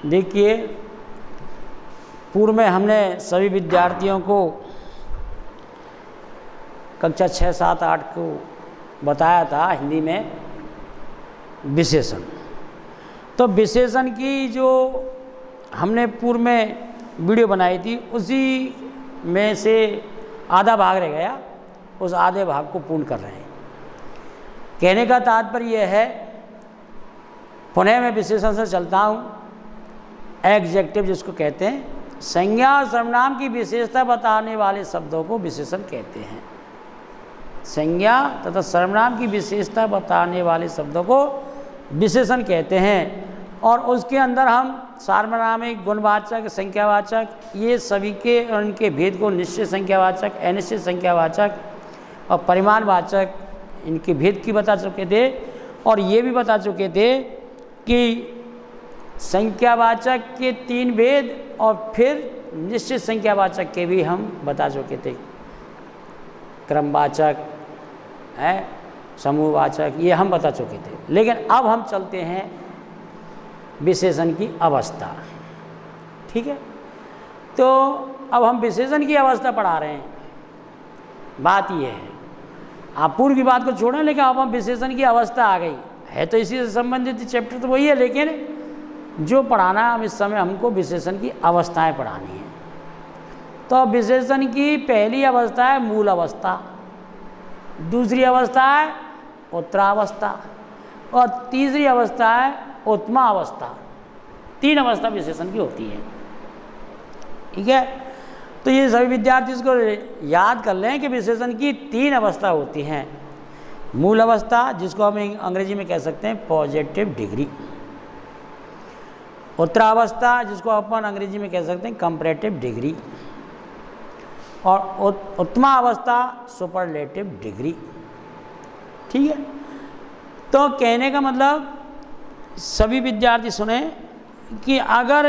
देखिए, पूर्व में हमने सभी विद्यार्थियों को कक्षा 6, 7, 8 को बताया था हिंदी में विशेषण। तो विशेषण की जो हमने पूर्व में वीडियो बनाई थी उसी में से आधा भाग रह गया, उस आधे भाग को पूर्ण कर रहे हैं। कहने का तात्पर्य यह है, पुनः मैं विशेषण से चलता हूँ। एडजेक्टिव जिसको कहते हैं, संज्ञा और सर्वनाम की विशेषता बताने वाले शब्दों को विशेषण कहते हैं। संज्ञा तथा सर्वनाम की विशेषता बताने वाले शब्दों को विशेषण कहते हैं। और उसके अंदर हम सार्वनामिक, गुणवाचक, संख्यावाचक, ये सभी के और इनके भेद को निश्चित संख्यावाचक, अनिश्चित संख्यावाचक और परिमाणवाचक, इनके भेद की बता चुके थे। और ये भी बता चुके थे कि संख्यावाचक के 3 भेद और फिर निश्चित संख्यावाचक के भी हम बता चुके थे। क्रमवाचक है, समूहवाचक, ये हम बता चुके थे। लेकिन अब हम चलते हैं विशेषण की अवस्था। ठीक है, तो अब हम विशेषण की अवस्था पढ़ा रहे हैं। बात ये है, आप पूर्व की बात को छोड़ें, लेकिन अब हम विशेषण की अवस्था आ गई है, तो इसी से संबंधित चैप्टर तो वही है, लेकिन जो पढ़ाना है अब इस समय हमको विशेषण की अवस्थाएं पढ़ानी है। तो विशेषण की पहली अवस्था है मूल अवस्था, दूसरी अवस्था है उत्तरावस्था और तीसरी अवस्था है उत्तमा अवस्था। 3 अवस्था विशेषण की होती है। ठीक है, तो ये सभी विद्यार्थी इसको याद कर लें कि विशेषण की 3 अवस्था होती हैं। मूल अवस्था, जिसको हम अंग्रेजी में कह सकते हैं पॉजिटिव डिग्री। उत्तरावस्था, जिसको अपन अंग्रेजी में कह सकते हैं कंपैरेटिव डिग्री। और उत्तमा अवस्था सुपरलेटिव डिग्री। ठीक है, तो कहने का मतलब सभी विद्यार्थी सुने कि अगर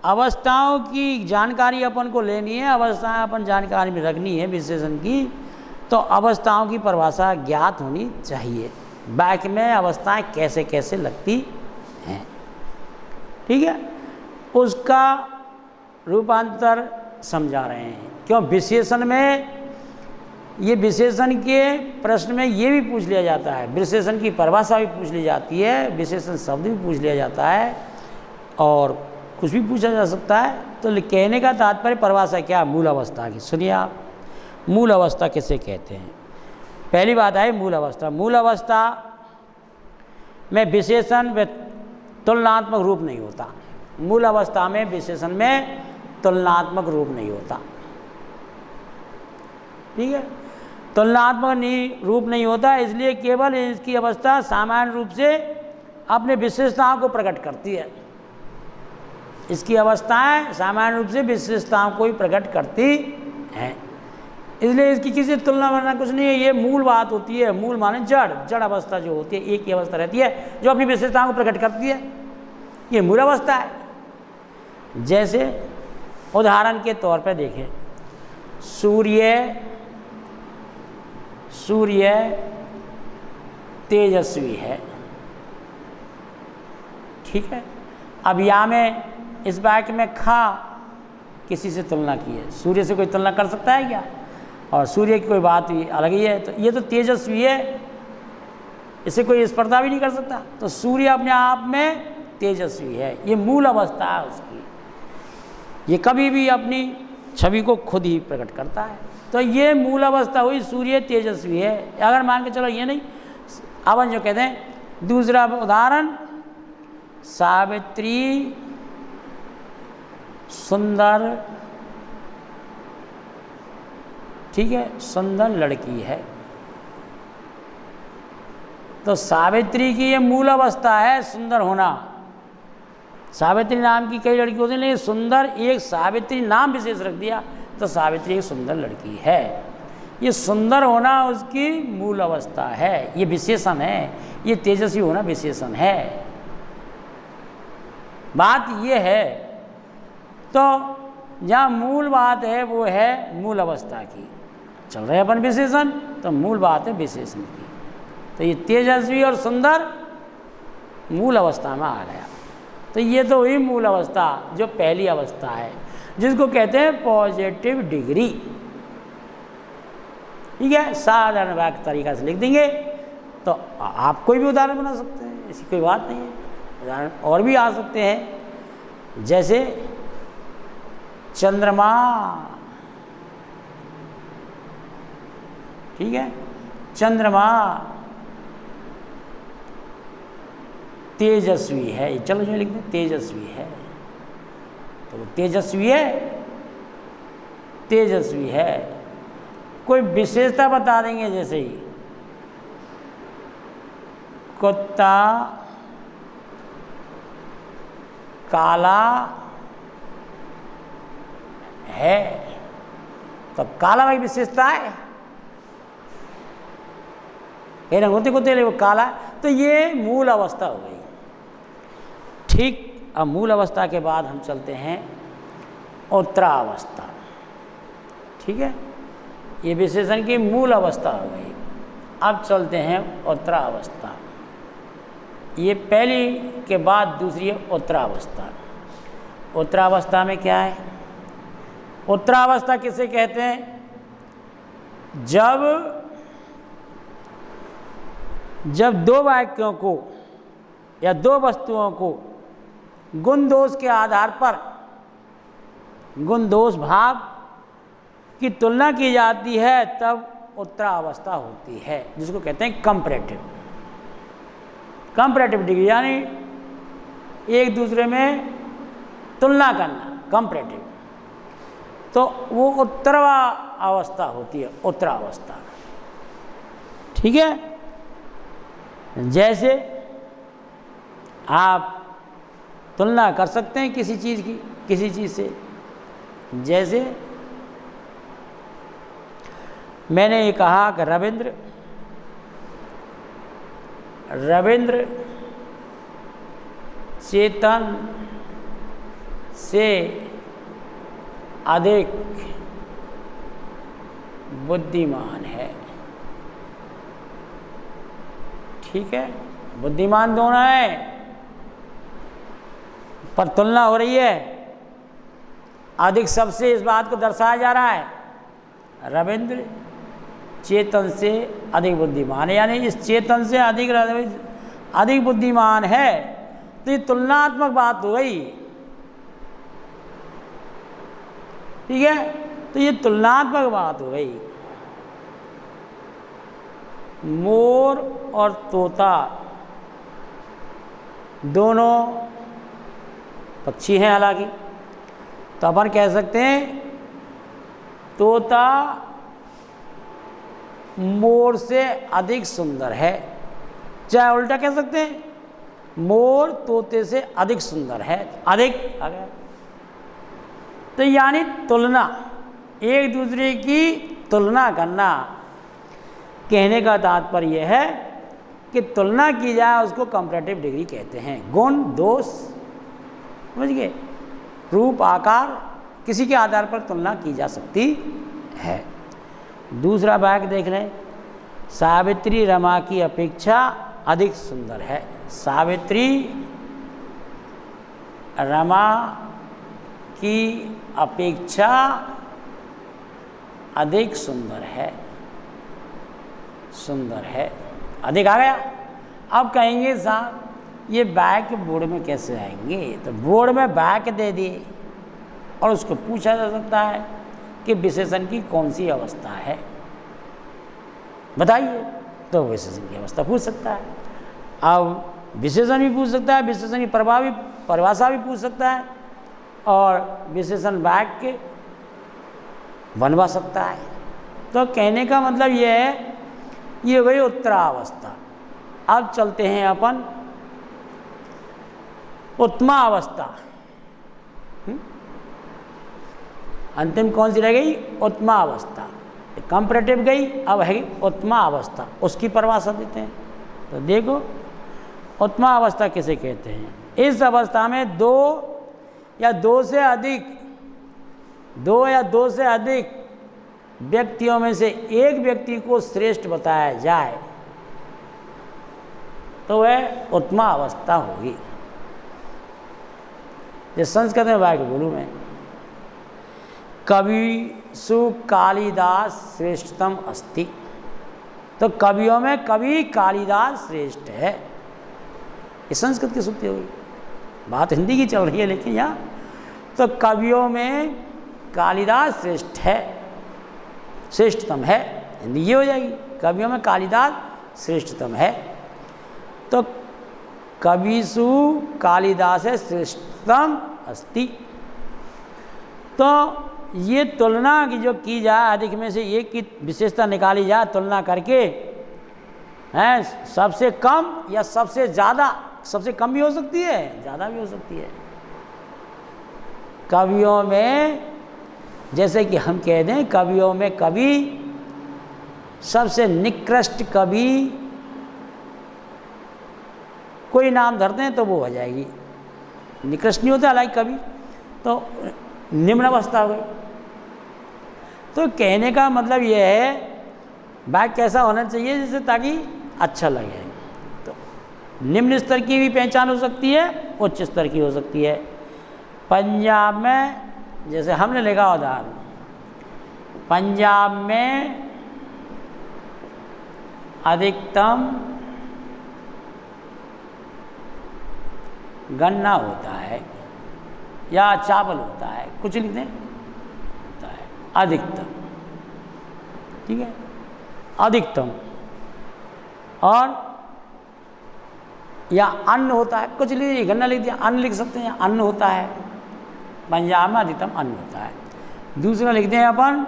अवस्थाओं की जानकारी अपन को लेनी है, अवस्थाएं अपन जानकारी में रखनी है विशेषण की, तो अवस्थाओं की परिभाषा ज्ञात होनी चाहिए। वाक्य में अवस्थाएं कैसे कैसे लगती हैं। ठीक है, उसका रूपांतर समझा रहे हैं। क्यों विशेषण में, ये विशेषण के प्रश्न में ये भी पूछ लिया जाता है, विशेषण की परिभाषा भी पूछ ली जाती है, विशेषण शब्द भी पूछ लिया जाता है और कुछ भी पूछा जा सकता है। तो कहने का तात्पर्य परिभाषा क्या, मूल अवस्था की। सुनिए आप, मूल अवस्था किसे कहते हैं। पहली बात है मूल अवस्था। मूल अवस्था में विशेषण व तुलनात्मक रूप नहीं होता। मूल अवस्था में विशेषण में तुलनात्मक रूप नहीं होता। ठीक है, तुलनात्मक रूप नहीं होता, इसलिए केवल इसकी अवस्था सामान्य रूप से अपने विशेषताओं को प्रकट करती है। इसकी अवस्थाएं सामान्य रूप से विशेषताओं को ही प्रकट करती हैं, इसलिए इसकी किसी तुलना वरना कुछ नहीं है। ये मूल बात होती है। मूल माने जड़ अवस्था जो होती है, एक ही अवस्था रहती है जो अपनी विशेषताओं को प्रकट करती है, ये मूल अवस्था है। जैसे उदाहरण के तौर पर देखें, सूर्य तेजस्वी है। ठीक है, अब यहाँ में इस वाक्य में खा किसी से तुलना की है, सूर्य से कोई तुलना कर सकता है क्या? और सूर्य की कोई बात ही अलग ही है, तो ये तो तेजस्वी है, इसे कोई स्पर्धा भी नहीं कर सकता। तो सूर्य अपने आप में तेजस्वी है, ये मूल अवस्था है उसकी। ये कभी भी अपनी छवि को खुद ही प्रकट करता है, तो ये मूल अवस्था हुई, सूर्य तेजस्वी है। अगर मान के चलो ये नहीं, अपन जो कहते हैं दूसरा उदाहरण, सावित्री सुंदर, ठीक है, सुंदर लड़की है। तो सावित्री की ये मूल अवस्था है सुंदर होना। सावित्री नाम की कई लड़की होती हैं, लेकिन सुंदर एक सावित्री नाम विशेष रख दिया तो सावित्री एक सुंदर लड़की है। ये सुंदर होना उसकी मूल अवस्था है, ये विशेषण है। ये तेजस्वी होना विशेषण है। बात ये है, तो जहाँ मूल बात है वो है मूल अवस्था की। चल रहे अपन विशेषण, तो मूल बात है विशेषण की। तो ये तेजस्वी और सुंदर मूल अवस्था में आ गया। तो ये तो हुई मूल अवस्था, जो पहली अवस्था है, जिसको कहते हैं पॉजिटिव डिग्री। ठीक है, साधारण वाक्य तरीका से लिख देंगे तो आप कोई भी उदाहरण बना सकते हैं, ऐसी कोई बात नहीं है। उदाहरण और भी आ सकते हैं, जैसे चंद्रमा, ठीक है, चंद्रमा तेजस्वी है, चलो जो लिख दें तेजस्वी है, तो वो तेजस्वी है, तेजस्वी है। कोई विशेषता बता देंगे, जैसे ही कुत्ता काला है, तो काला भाई विशेषता है, कई रंग होते कुत्ते वो काला, तो ये मूल अवस्था हो गई। ठीक, अब मूल अवस्था के बाद हम चलते हैं उत्तरावस्था। ठीक है, ये विशेषण की मूल अवस्था हो गई। अब चलते हैं उत्तरावस्था। ये पहली के बाद दूसरी है उत्तरावस्था। उत्तरावस्था में क्या है? उत्तरावस्था किसे कहते हैं? जब दो वाक्यों को या दो वस्तुओं को गुण दोष के आधार पर, गुण दोष भाव की तुलना की जाती है, तब उत्तरावस्था होती है, जिसको कहते हैं कंपैरेटिव। कंपैरेटिव डिग्री यानी एक दूसरे में तुलना करना, कंपैरेटिव, तो वो उत्तरावस्था होती है, उत्तरावस्था। ठीक है, जैसे आप तुलना कर सकते हैं किसी चीज़ की किसी चीज़ से। जैसे मैंने ये कहा कि रविंद्र चेतन से अधिक बुद्धिमान है। ठीक है, बुद्धिमान दोनों है, पर तुलना हो रही है, अधिक सबसे इस बात को दर्शाया जा रहा है, रविंद्र चेतन से अधिक बुद्धिमान है, यानी इस चेतन से अधिक बुद्धिमान है, तो ये तुलनात्मक बात हो गई। ठीक है, तो ये तुलनात्मक बात हो गई। मोर और तोता दोनों पक्षी हैं, हालांकि, तो अपन कह सकते हैं तोता मोर से अधिक सुंदर है, चाहे उल्टा कह सकते हैं मोर तोते से अधिक सुंदर है, अधिक आ गया। तो यानी तुलना, एक दूसरे की तुलना करना, कहने का तात्पर्य यह है कि तुलना की जाए उसको कंपैरेटिव डिग्री कहते हैं। गुण दोष, समझ गए, रूप आकार, किसी के आधार पर तुलना की जा सकती है। दूसरा वाक्य देख लें, सावित्री रमा की अपेक्षा अधिक सुंदर है। सावित्री रमा की अपेक्षा अधिक सुंदर है, सुंदर है, अधिक आ गया। अब कहेंगे साहब ये वाक्य बोर्ड में कैसे आएंगे? तो बोर्ड में वाक्य दे दिए और उसको पूछा जा सकता है कि विशेषण की कौन सी अवस्था है, बताइए, तो विशेषण की अवस्था पूछ सकता है। अब विशेषण भी पूछ सकता है, विशेषण की परिभाषा भी पूछ सकता है, और विशेषण वाक्य बनवा सकता है। तो कहने का मतलब ये है, ये हो गई उत्तरावस्था। अब चलते हैं अपन उत्तमा अवस्था। अंतिम कौन सी रह गई? उत्तमा अवस्था। कंपैरेटिव गई, अब है उत्तमा अवस्था, उसकी परिभाषा देते हैं। तो देखो उत्तमा अवस्था किसे कहते हैं? इस अवस्था में दो या दो से अधिक व्यक्तियों में से एक व्यक्ति को श्रेष्ठ बताया जाए तो वह उत्तमा अवस्था होगी। जैसे संस्कृत में वाक्य बोलूँ मैं, कविषु कालिदास श्रेष्ठतम अस्ति। तो कवियों में कवि कालिदास श्रेष्ठ है। ये संस्कृत की सूक्ति होगी, बात हिंदी की चल रही है लेकिन यहाँ तो कवियों में कालिदास श्रेष्ठ है, श्रेष्ठतम है, हिंदी ये हो जाएगी, कवियों में कालिदास श्रेष्ठतम है। तो कविषु कालिदास श्रेष्ठतम अस्ति। तो ये तुलना की जो की जाए, अधिक में से एक की विशेषता निकाली जाए तुलना करके, हैं सबसे कम या सबसे ज़्यादा, सबसे कम भी हो सकती है, ज़्यादा भी हो सकती है। कवियों में जैसे कि हम कह दें, कवियों में कवि सबसे निकृष्ट कवि कोई नाम धरते हैं तो वो हो जाएगी, निकृष्ट नहीं होता हालांकि कवि, तो निम्न अवस्था हो गई। तो कहने का मतलब ये है वाक्य कैसा होना चाहिए जिससे ताकि अच्छा लगे। तो निम्न स्तर की भी पहचान हो सकती है, उच्च स्तर की हो सकती है। पंजाब में जैसे हमने लिखा उदाहरण, पंजाब में अधिकतम गन्ना होता है या चावल होता है, कुछ लिख दें, होता है अधिकतम, ठीक है, अधिकतम। और या अन्न होता है, कुछ लिख दीजिए, गन्ना लिख दिया, अन्न लिख सकते हैं, अन्न होता है, पंजाब में अधिकतम अन्न होता है। दूसरा लिखते हैं अपन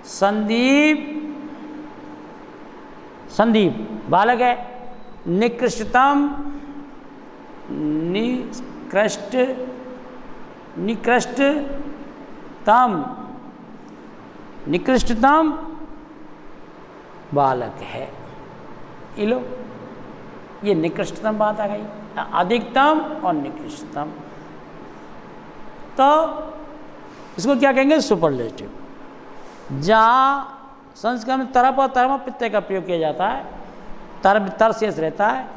संदीप, संदीप बालक है, निकृष्टतम, निकृष्टतम बालक है। ये लो, ये निकृष्टतम बात आ गई, अधिकतम और निकृष्टतम। तो इसको क्या कहेंगे, सुपरलेटिव। जहाँ संस्कृत में तरप और तरम प्रत्यय का प्रयोग किया जाता है, तर शेष रहता है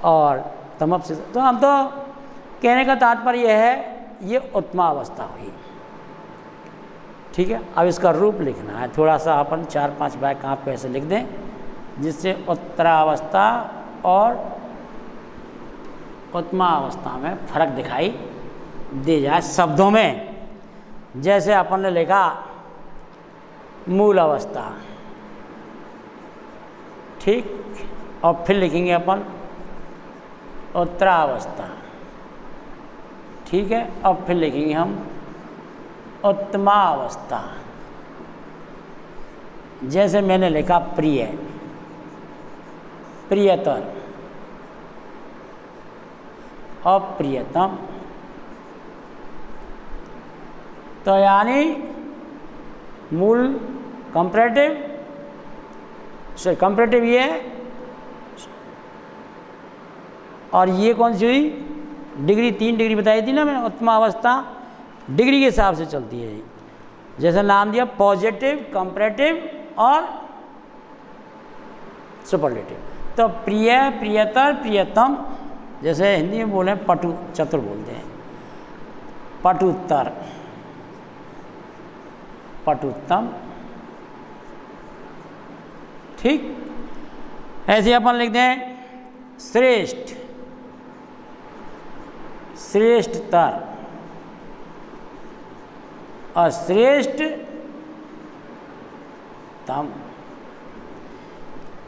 और तमप से, तो हम तो कहने का तात्पर्य यह है ये उत्तमावस्था हुई, ठीक है। अब इसका रूप लिखना है, थोड़ा सा अपन 4-5 वाक्य आप ऐसे लिख दें जिससे उत्तरावस्था और उत्तमावस्था में फर्क दिखाई दे जाए शब्दों में। जैसे अपन ने लिखा मूल अवस्था, ठीक, और फिर लिखेंगे अपन उत्तरावस्था, ठीक है, अब फिर लिखेंगे हम उत्तमावस्था। जैसे मैंने लिखा प्रिय, प्रियतर, अप्रियतम, तो यानी मूल कंपैरेटिव से कंपैरेटिव ये है, और ये कौन सी हुई डिग्री, 3 डिग्री बताई थी ना मैंने, उत्तमावस्था डिग्री के हिसाब से चलती है। जैसे नाम दिया पॉजिटिव, कंपैरेटिव और सुपरलेटिव। तो प्रिय, प्रियतर, प्रियतम, जैसे हिंदी में बोले पटु, चतुर बोलते हैं, पटुत्तर, पटुत्तम, ठीक। ऐसे अपन लिखते हैं श्रेष्ठ, श्रेष्ठतर और श्रेष्ठतम।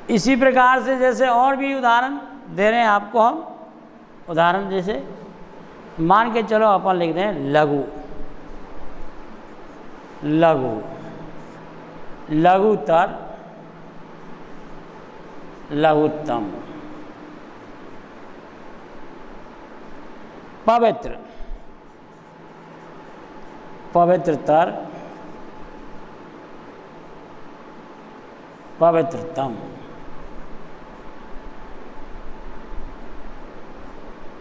इसी प्रकार से जैसे और भी उदाहरण दे रहे हैं आपको हम, उदाहरण जैसे मान के चलो अपन लिख दें लघु, लघु, लघुतर, लघुत्तम, पवित्र, पवित्रतर, पवित्रतम,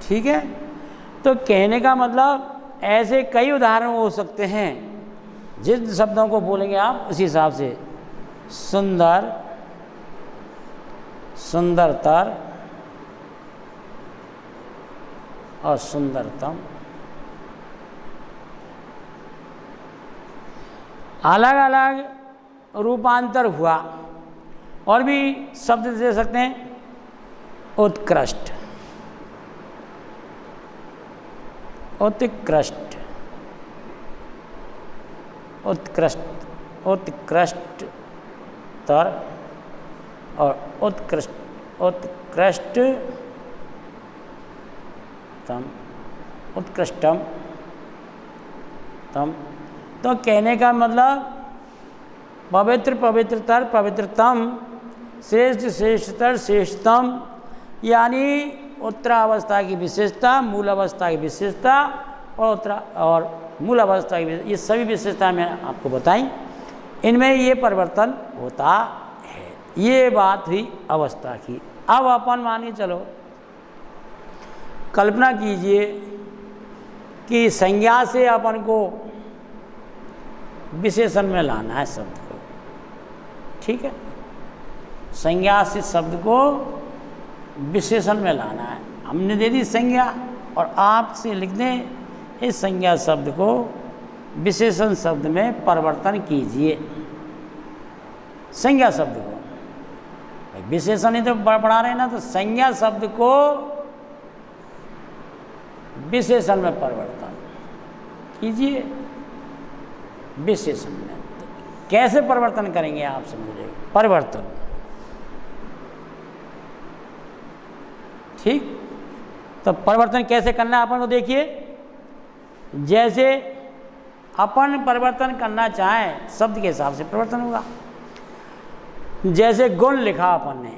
ठीक है। तो कहने का मतलब ऐसे कई उदाहरण हो सकते हैं, जिन शब्दों को बोलेंगे आप उसी हिसाब से, सुंदर, सुंदरतर और सुंदरतम, अलग अलग रूपांतर हुआ। और भी शब्द दे सकते हैं, उत्कृष्ट, उत्कृष्ट, उत्कृष्ट, उत्कृष्टतर और उत्कृष्ट, उत्कृष्टतम, उत्कृष्टम तम। तो कहने का मतलब पवित्र, पवित्रतर, पवित्रतम, श्रेष्ठ, श्रेष्ठतर, श्रेष्ठतम, यानी उत्तरावस्था की विशेषता, मूल अवस्था की विशेषता और मूल अवस्था की, ये सभी विशेषता मैं आपको बताई, इनमें ये परिवर्तन होता है। ये बात हुई अवस्था की। अब अपन मानिए चलो कल्पना कीजिए कि संज्ञा से अपन को विशेषण में लाना है शब्द को, ठीक है। संज्ञा से शब्द को विशेषण में लाना है। हमने दे दी संज्ञा और आपसे लिख दें इस संज्ञा शब्द को विशेषण शब्द में परिवर्तन कीजिए। संज्ञा शब्द को, विशेषण ही तो पढ़ा रहे हैं ना, तो संज्ञा शब्द को विशेषण में परिवर्तन कीजिए। विशेषण में कैसे परिवर्तन करेंगे आप समझिए, परिवर्तन, ठीक। तो परिवर्तन कैसे करना है अपन को देखिए। जैसे अपन परिवर्तन करना चाहें शब्द के हिसाब से परिवर्तन होगा। जैसे गुण लिखा अपन ने,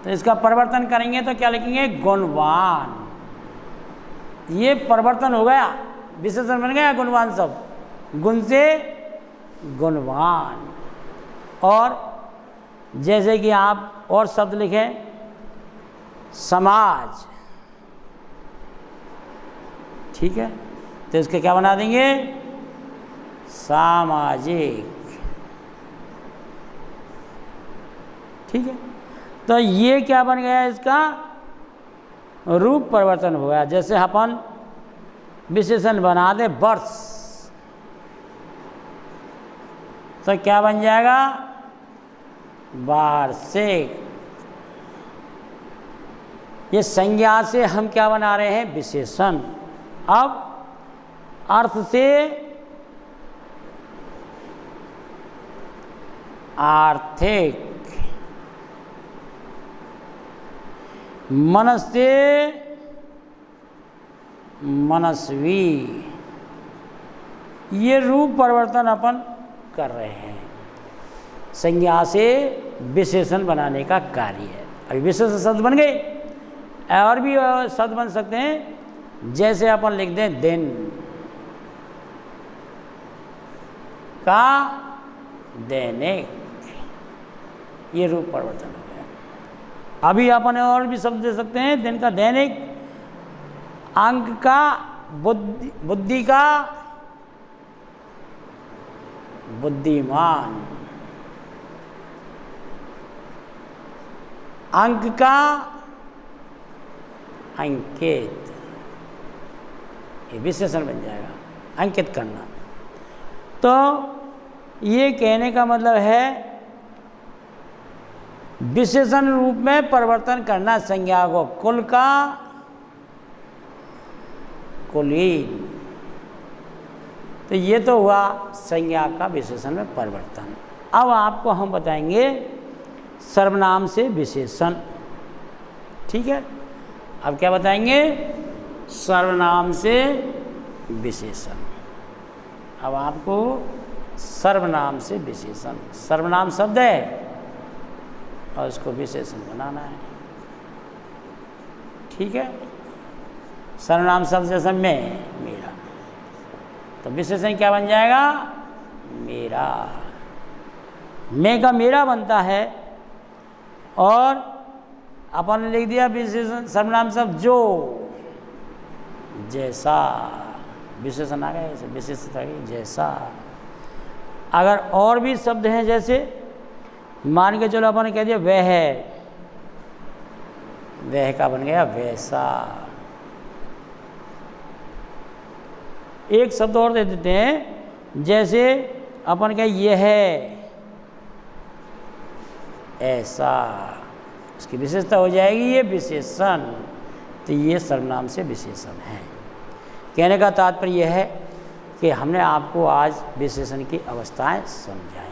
तो इसका परिवर्तन करेंगे तो क्या लिखेंगे, गुणवान। ये परिवर्तन हो गया, विशेषण बन गया गुणवान शब्द, गुण से गुणवान। और जैसे कि आप और शब्द लिखें, समाज, ठीक है, तो इसके क्या बना देंगे, सामाजिक, ठीक है। तो ये क्या बन गया, इसका रूप परिवर्तन हो गया। जैसे अपन विशेषण बना दे वर्ष, तो क्या बन जाएगा, वार्षिक। ये संज्ञा से हम क्या बना रहे हैं, विशेषण। अब अर्थ से आर्थिक, मन से मनस्वी, ये रूप परिवर्तन अपन कर रहे हैं। संज्ञा से विशेषण बनाने का कार्य है। अभी विशेषण शब्द बन गए, और भी शब्द बन सकते हैं। जैसे अपन लिख दें दिन का दैनिक, ये रूप परिवर्तन हो गया। अभी अपन और भी शब्द दे सकते हैं, दिन का दैनिक, अंक का बुद्धि का बुद्धिमान, अंक का अंकित, ये विशेषण बन जाएगा, अंकित करना। तो ये कहने का मतलब है विशेषण रूप में परिवर्तन करना संज्ञा को। कुल का कुलीन, तो ये तो हुआ संज्ञा का विशेषण में परिवर्तन। अब आपको हम बताएंगे सर्वनाम से विशेषण, ठीक है। अब क्या बताएंगे, सर्वनाम से विशेषण। अब आपको सर्वनाम से विशेषण, सर्वनाम शब्द है और उसको विशेषण बनाना है, ठीक है। सर्वनाम शब्द जैसे मैं, मेरा, तो विशेषण क्या बन जाएगा, मेरा। मैं का मेरा बनता है, और अपन ने लिख दिया विशेषण सर्वनाम शब्द जो, जैसा, विशेषण आ गया, विशेषता आ गई, जैसा। अगर और भी शब्द हैं, जैसे मान के चलो अपन ने कह दिया वह है, वह का बन गया वैसा। एक शब्द और दे देते हैं, जैसे अपन का ये है ऐसा, इसकी विशेषता हो जाएगी ये विशेषण, तो ये सर्वनाम से विशेषण है। कहने का तात्पर्य यह है कि हमने आपको आज विशेषण की अवस्थाएं समझाई।